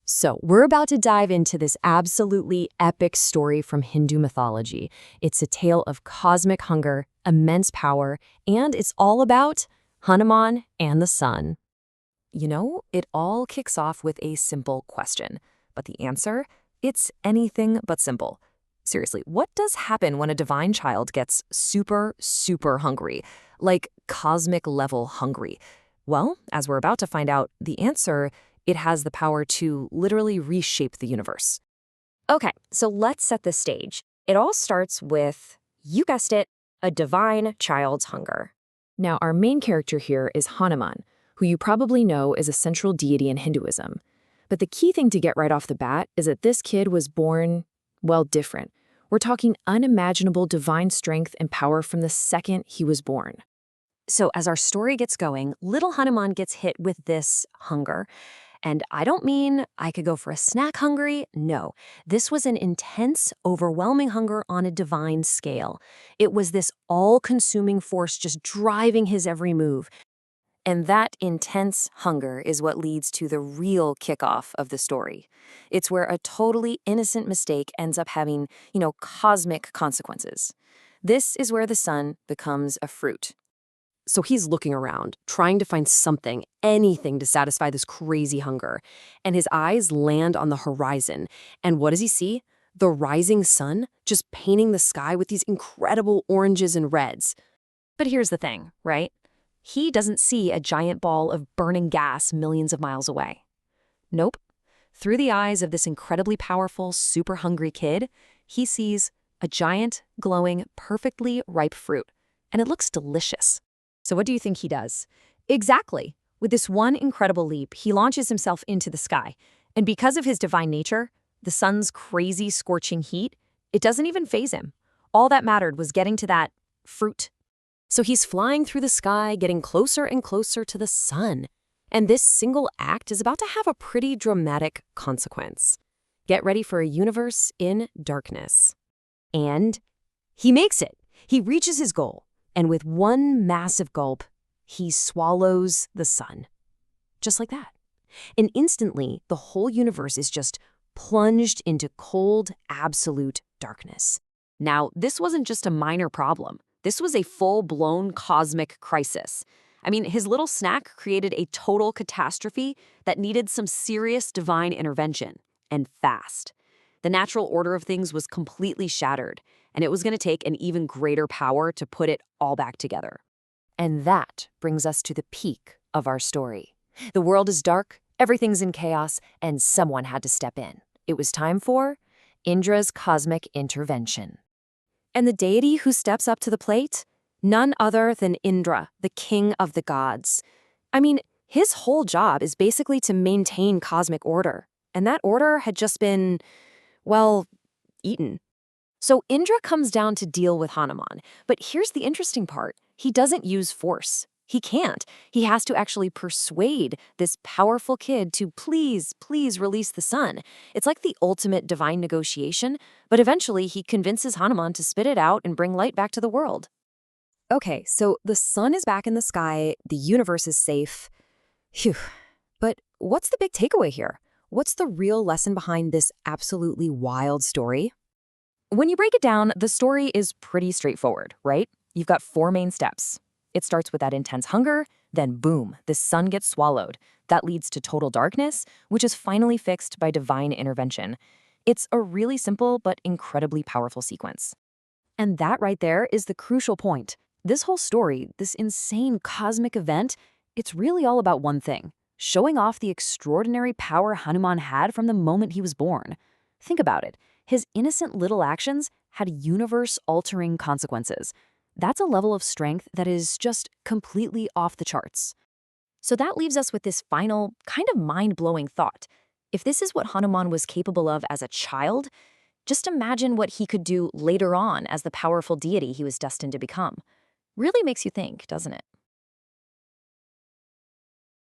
So, we're about to dive into this absolutely epic story from Hindu mythology. It's a tale of cosmic hunger, immense power, and it's all about Hanuman and the sun. It all kicks off with a simple question. But the answer? It's anything but simple. Seriously, what does happen when a divine child gets super, super hungry? Like cosmic level hungry? Well, as we're about to find out, the answer, it has the power to literally reshape the universe. Okay, so let's set the stage. It all starts with, you guessed it, a divine child's hunger. Now, our main character here is Hanuman, who you probably know is a central deity in Hinduism. But the key thing to get right off the bat is that this kid was born, well, different. We're talking unimaginable divine strength and power from the second he was born. So as our story gets going, little Hanuman gets hit with this hunger. And I don't mean I could go for a snack hungry. No, this was an intense, overwhelming hunger on a divine scale. It was this all-consuming force just driving his every move. And that intense hunger is what leads to the real kickoff of the story. It's where a totally innocent mistake ends up having, cosmic consequences. This is where the sun becomes a fruit. So he's looking around, trying to find something, anything to satisfy this crazy hunger. And his eyes land on the horizon. And what does he see? The rising sun just painting the sky with these incredible oranges and reds. But here's the thing, right? He doesn't see a giant ball of burning gas millions of miles away. Nope. Through the eyes of this incredibly powerful, super hungry kid, he sees a giant, glowing, perfectly ripe fruit. And it looks delicious. So what do you think he does? Exactly. With this one incredible leap, he launches himself into the sky. And because of his divine nature, the sun's crazy, scorching heat, it doesn't even faze him. All that mattered was getting to that fruit. So he's flying through the sky, getting closer and closer to the sun. And this single act is about to have a pretty dramatic consequence. Get ready for a universe in darkness. And he makes it. He reaches his goal. And with one massive gulp, he swallows the sun. Just like that. And instantly, the whole universe is just plunged into cold, absolute darkness. Now, this wasn't just a minor problem. This was a full-blown cosmic crisis. I mean, his little snack created a total catastrophe that needed some serious divine intervention, and fast. The natural order of things was completely shattered, and it was going to take an even greater power to put it all back together. And that brings us to the peak of our story. The world is dark, everything's in chaos, and someone had to step in. It was time for Indra's cosmic intervention. And the deity who steps up to the plate? None other than Indra, the king of the gods. I mean, his whole job is basically to maintain cosmic order. And that order had just been, well, eaten. So Indra comes down to deal with Hanuman. But here's the interesting part. He doesn't use force. He can't. He has to actually persuade this powerful kid to please release the sun. It's like the ultimate divine negotiation, but eventually he convinces Hanuman to spit it out and bring light back to the world. Okay, so the sun is back in the sky, the universe is safe. Phew. But what's the big takeaway here? What's the real lesson behind this absolutely wild story? When you break it down, the story is pretty straightforward, right? You've got 4 main steps. It starts with that intense hunger, then boom, the sun gets swallowed. That leads to total darkness, which is finally fixed by divine intervention. It's a really simple but incredibly powerful sequence. And that right there is the crucial point. This whole story, this insane cosmic event, it's really all about one thing: showing off the extraordinary power Hanuman had from the moment he was born. Think about it. His innocent little actions had universe-altering consequences. That's a level of strength that is just completely off the charts. So that leaves us with this final, kind of mind-blowing thought. If this is what Hanuman was capable of as a child, just imagine what he could do later on as the powerful deity he was destined to become. Really makes you think, doesn't it?